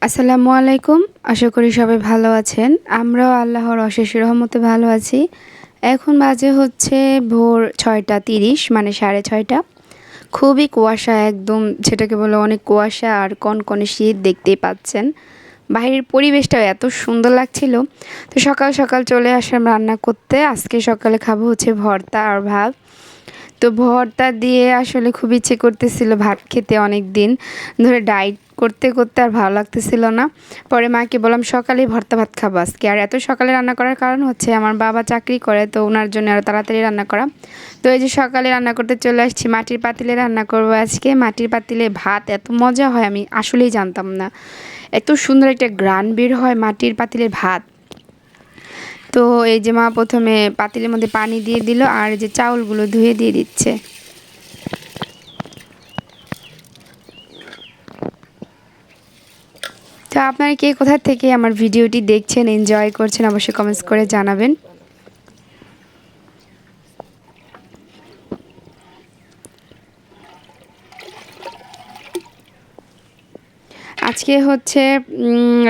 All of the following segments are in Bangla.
আসসালামু আলাইকুম। আশা করি সবাই ভালো আছেন। আমরাও আল্লাহর অশেষ রহমতে ভালো আছি। এখন বাজে হচ্ছে ভোর ৬টা ৩০ মানে ৬:৩০। খুবই কুয়াশা একদম যেটাকে বলে অনেক কুয়াশা আর কনকনে শীত দেখতেই পাচ্ছেন। বাইরের পরিবেশটাও এত সুন্দর লাগছিল। তো সকাল সকাল চলে আসলাম রান্না করতে। আজকে সকালে খাবো হচ্ছে ভর্তা আর ভাত। তো ভর্তা দিয়ে আসলে খুব ইচ্ছে করতেছিল ভাত খেতে, অনেক দিন ধরে ডায়েট করতে করতে আর ভালো লাগতেছিল না। পরে মাকে বললাম সকালেই ভর্তা ভাত খাবো আজকে। আর এত সকালে রান্না করার কারণ হচ্ছে আমার বাবা চাকরি করে, তো ওনার জন্য আরও তাড়াতাড়ি রান্না করা। তো এই যে সকালে রান্না করতে চলে আসছি, মাটির পাতিলে রান্না করবো আজকে। মাটির পাতিলে ভাত এত মজা হয় আমি আসলেই জানতাম না। এত সুন্দর একটা ঘ্রাণ বের হয় মাটির পাতিলের ভাত। তো এই যে মা প্রথমে পাতিলের মধ্যে পানি দিয়ে দিল আর যে চাউলগুলো ধুয়ে দিয়ে দিচ্ছে। তো আপনারা কে কোথা থেকে আমার ভিডিওটি দেখছেন, এনজয় করছেন অবশ্যই কমেন্টস করে জানাবেন। আজকে হচ্ছে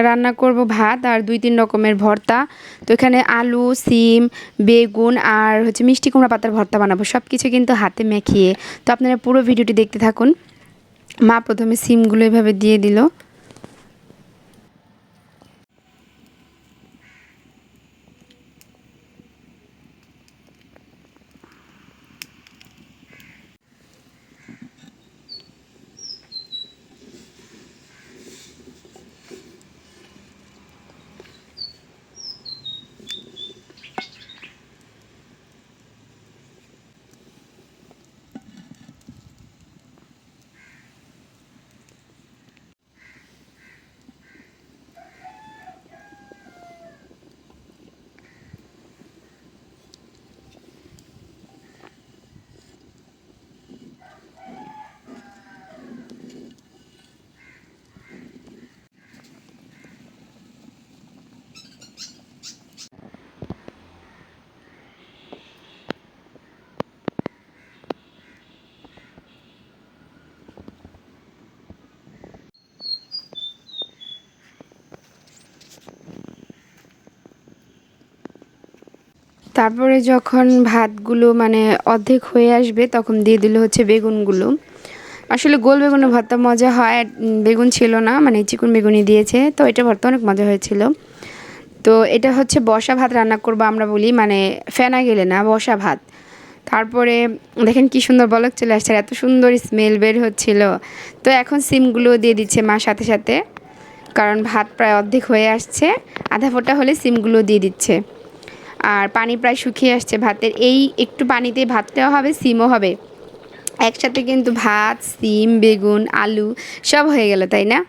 রান্না করব ভাত আর ২-৩ রকমের ভর্তা। তো এখানে আলু, সিম, বেগুন আর হচ্ছে মিষ্টি কুমড়া পাতার ভর্তা বানাবো। সব কিছু কিন্তু হাতে মেখিয়ে। তো আপনারা পুরো ভিডিওটি দেখতে থাকুন। মা প্রথমে সিমগুলো এভাবে দিয়ে দিল। তারপরে যখন ভাতগুলো মানে অর্ধেক হয়ে আসবে তখন দিয়ে দিল হচ্ছে বেগুনগুলো। আসলে গোল বেগুনের ভর্তা মজা হয়। বেগুন ছিল না, মানে চিকন বেগুনই দিয়েছে, তো এটা ভর্তা অনেক মজা হয়েছিল। তো এটা হচ্ছে বসা ভাত রান্না করবো আমরা বলি, মানে ফেনা গেলে না, বসা ভাত। তারপরে দেখেন কি সুন্দর বলক চলে আসছে, এত সুন্দর স্মেল বের হচ্ছিল। তো এখন সিমগুলো দিয়ে দিচ্ছে মা সাথে সাথে, কারণ ভাত প্রায় অর্ধেক হয়ে আসছে। আধা ফোটা হলে সিমগুলো দিয়ে দিচ্ছে। আর পানি প্রায় শুকিয়ে আসছে ভাতের, এই একটু পানিতে ভাতটাও হবে সিমও হবে একসাথে, কিন্তু ভাত, সিম, বেগুন, আলু সব হয়ে গেল, তাই না?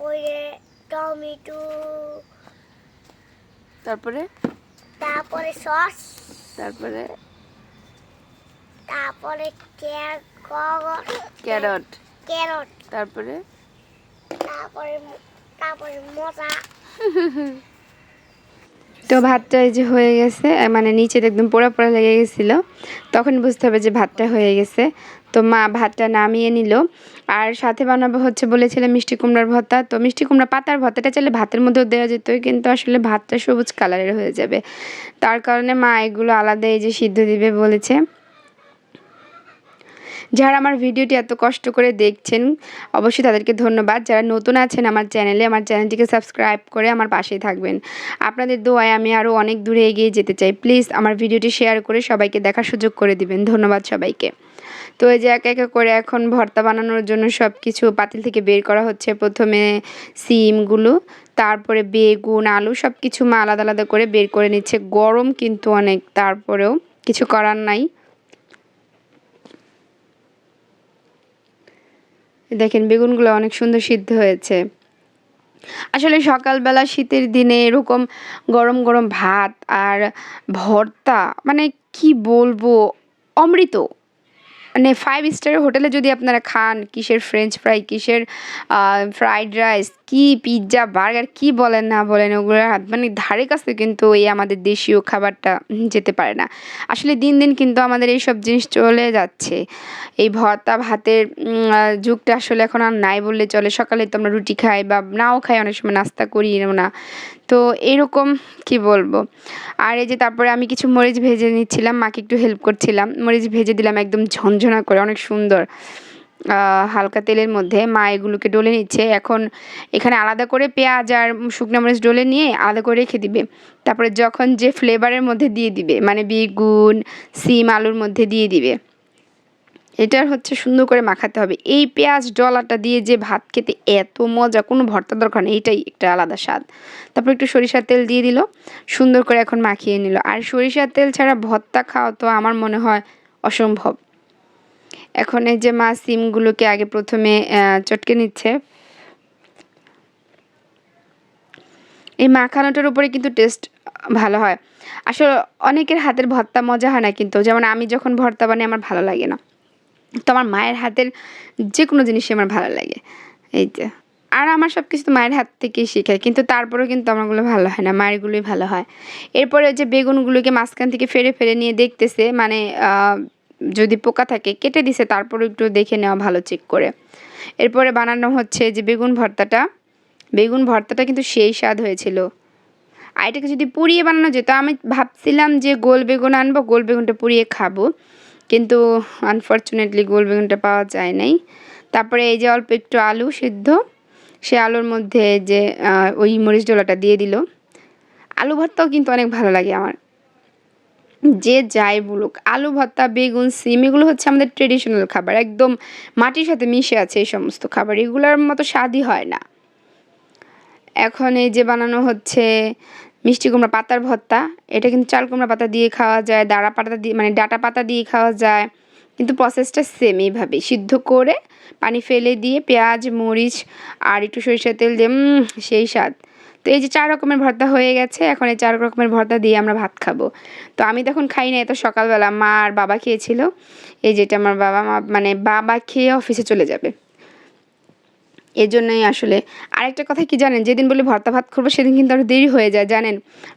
ওই টমেটো, তারপরে তারপরে সস, তারপরে তারপরে ক্যারট, ক্যারট, তারপরে তারপরে তারপরে মজা। তো ভাতটা এই যে হয়ে গেছে, মানে নিচে একদম পোড়া পোড়া লেগে গেছিলো, তখন বুঝতে হবে যে ভাতটা হয়ে গেছে। তো মা ভাতটা নামিয়ে নিল। আর সাথে বানাবো হচ্ছে বলেছিলাম মিষ্টি কুমড়ার ভর্তা। তো মিষ্টি কুমড়া পাতার ভর্তাটা চাইলে ভাতের মধ্যেও দেওয়া যেত, কিন্তু আসলে ভাতটা সবুজ কালারের হয়ে যাবে, তার কারণে মা এগুলো আলাদা এই যে সিদ্ধ দিবে বলেছে। যারা আমার ভিডিওটি এত কষ্ট করে দেখছেন অবশ্যই তাদেরকে ধন্যবাদ। যারা নতুন আছেন আমার চ্যানেলে, আমার চ্যানেলটিকে সাবস্ক্রাইব করে আমার পাশেই থাকবেন। আপনাদের দোয়ায় আমি আরও অনেক দূরে এগিয়ে যেতে চাই। প্লিজ আমার ভিডিওটি শেয়ার করে সবাইকে দেখার সুযোগ করে দিবেন। ধন্যবাদ সবাইকে। তো এই যে একে একে করে এখন ভর্তা বানানোর জন্য সব কিছু পাতিল থেকে বের করা হচ্ছে। প্রথমে সিমগুলো, তারপরে বেগুন, আলু সব কিছু মা আলাদা আলাদা করে বের করে নিচ্ছে। গরম কিন্তু অনেক, তারপরেও কিছু করার নাই। দেখেন বেগুনগুলো অনেক সুন্দর সিদ্ধ হয়েছে। আসলে সকালবেলা শীতের দিনে এরকম গরম গরম ভাত আর ভর্তা, মানে কি বলবো, অমৃত। মানে 5 স্টার হোটেলে যদি আপনারা খান, কিসের ফ্রেঞ্চ ফ্রাই, কিসের ফ্রাইড রাইস, কি পিৎজা বার্গার কি বলেন না বলেন ওগুলো মানে ধারে কাছে কিন্তু এই আমাদের দেশীয় খাবারটা যেতে পারে না। আসলে দিন দিন কিন্তু আমাদের এইসব জিনিস চলে যাচ্ছে। এই ভর্তা ভাতের যুগটা আসলে এখন আর নাই বললে চলে। সকালে তো আমরা রুটি খাই বা নাও খাই, অনেক সময় নাস্তা করিও না। তো এরকম কি বলবো। আর এই যে তারপরে আমি কিছু মরিচ ভেজে নিচ্ছিলাম, মাকে একটু হেল্প করছিলাম। মরিচ ভেজে দিলাম একদম ঝনঝনা করে, অনেক সুন্দর। হালকা তেলের মধ্যে মা এগুলোকে ডলে নিচ্ছে। এখন এখানে আলাদা করে পেঁয়াজ আর শুকনো মরিচ ডলে নিয়ে আলাদা করে রেখে দিবে। তারপরে যখন যে ফ্লেভারের মধ্যে দিয়ে দিবে, মানে বেগুন, সিম, আলুর মধ্যে দিয়ে দিবে। এটার হচ্ছে সুন্দর করে মাখাতে হবে। এই পেঁয়াজ ডলাটা দিয়ে যে ভাত খেতে এত মজা, কোনো ভর্তার দরকার নেই, এটাই একটা আলাদা স্বাদ। তারপর একটু সরিষার তেল দিয়ে দিল, সুন্দর করে এখন মাখিয়ে নিল। আর সরিষার তেল ছাড়া ভর্তা খাওয়া তো আমার মনে হয় অসম্ভব। এখন এই যে মা সিমগুলোকে আগে প্রথমে চটকে নিচ্ছে। এই মাখানোটার উপরে কিন্তু টেস্ট ভালো হয়। আসলে অনেকের হাতের ভর্তা মজা হয় না কিন্তু, যেমন আমি যখন ভর্তা বানাই আমার ভালো লাগে না। তো আমার মায়ের হাতের যে কোনো জিনিসই আমার ভালো লাগে। এই যে, আর আমার সব কিছু তো মায়ের হাত থেকেই শেখাই, কিন্তু তারপরেও কিন্তু আমারগুলো ভালো হয় না, মায়েরগুলোই ভালো হয়। এরপরে যে বেগুনগুলোকে মাঝখান থেকে ফেরে ফেরে নিয়ে দেখতেছে, মানে যদি পোকা থাকে কেটে দিছে, তারপরে একটু দেখে নেওয়া ভালো চেক করে। এরপরে বানানো হচ্ছে যে বেগুন ভর্তাটা কিন্তু সেই স্বাদ হয়েছিল। আর এটাকে যদি পুড়িয়ে বানানো যেত, আমি ভাবছিলাম যে গোল বেগুন আনবো, গোল বেগুনটা পুড়িয়ে খাবো, কিন্তু আনফরচুনেটলি গোল বেগুনটা পাওয়া যায় নাই। তারপরে এই যে অল্প একটু আলু সিদ্ধ, সে আলুর মধ্যে যে ওই মরিচ ডলাটা দিয়ে দিল। আলু ভর্তাও কিন্তু অনেক ভালো লাগে আমার। যে যাই বলুক, আলু ভর্তা, বেগুন, সিম এগুলো হচ্ছে আমাদের ট্রেডিশনাল খাবার, একদম মাটির সাথে মিশে আছে এই সমস্ত খাবার, এগুলোর মতো স্বাদই হয় না। এখন এই যে বানানো হচ্ছে মিষ্টি কুমড়া পাতার ভর্তা। এটা কিন্তু চাল কুমড়া পাতা দিয়ে খাওয়া যায়, দাঁড়া পাতা দিয়ে, মানে ডাঁটা পাতা দিয়ে খাওয়া যায়, কিন্তু প্রসেসটা সেম এইভাবে সিদ্ধ করে পানি ফেলে দিয়ে পেঁয়াজ, মরিচ আর একটু সরিষার তেল দিয়ে সেই স্বাদ। তো এই যে 4 রকমের ভর্তা হয়ে গেছে, এখন এই 4 রকমের ভর্তা দিয়ে আমরা ভাত খাবো। তো আমি তখন খাই না, এত সকালবেলা মা আর বাবা খেয়েছিল। এই যেটা আমার বাবা মা, মানে বাবা খেয়ে অফিসে চলে যাবে, এজন্যই আসলে। আরেকটা কথা কি জানেন, যেদিন বলি ভর্তা ভাত করবো সেদিন কিন্তু আরও দেরি হয়ে যায় জানেন।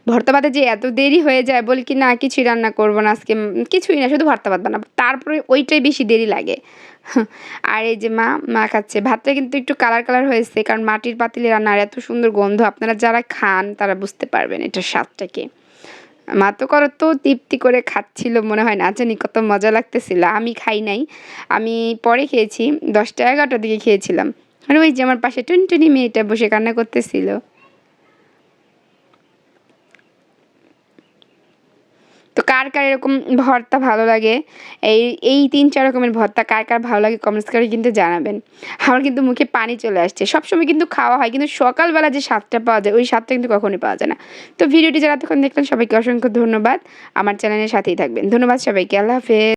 ভর্তা ভাতে যে এত দেরি হয়ে যায়, বলি কি না কিছুই রান্না করবো না আজকে, কিছুই না, শুধু ভর্তা ভাত বানাবো, তারপরে ওইটাই বেশি দেরি লাগে। আর এই যে মা খাচ্ছে ভাতটা, কিন্তু একটু কালার কালার হয়েছে, কারণ মাটির পাতিলে রান্না, আর এত সুন্দর গন্ধ, আপনারা যারা খান তারা বুঝতে পারবেন এটার স্বাদটাকে। মা তো কত তৃপ্তি করে খাচ্ছিল, মনে হয় না জানি কত মজা লাগতেছিল। আমি খাই নাই, আমি পরে খেয়েছি, 10টা 11টার দিকে খেয়েছিলাম। আর ওই যে আমার পাশে টুনটুনি মেয়েটা বসে কান্না করতেছিল। তো কার কার এরকম ভর্তা ভালো লাগে, এই এই 3-4 রকমের ভর্তা কার কার ভালো লাগে কমেন্টস করে কিন্তু জানাবেন। আমার কিন্তু মুখে পানি চলে আসছে। সবসময় কিন্তু খাওয়া হয়, কিন্তু সকালবেলা যে স্বাদটা পাওয়া যায় ওই স্বাদটা কিন্তু কখনোই পাওয়া যায় না। তো ভিডিওটি যারা এতক্ষণ দেখলেন সবাইকে অসংখ্য ধন্যবাদ। আমার চ্যানেলের সাথেই থাকবেন। ধন্যবাদ সবাইকে, আল্লাহ হাফেজ।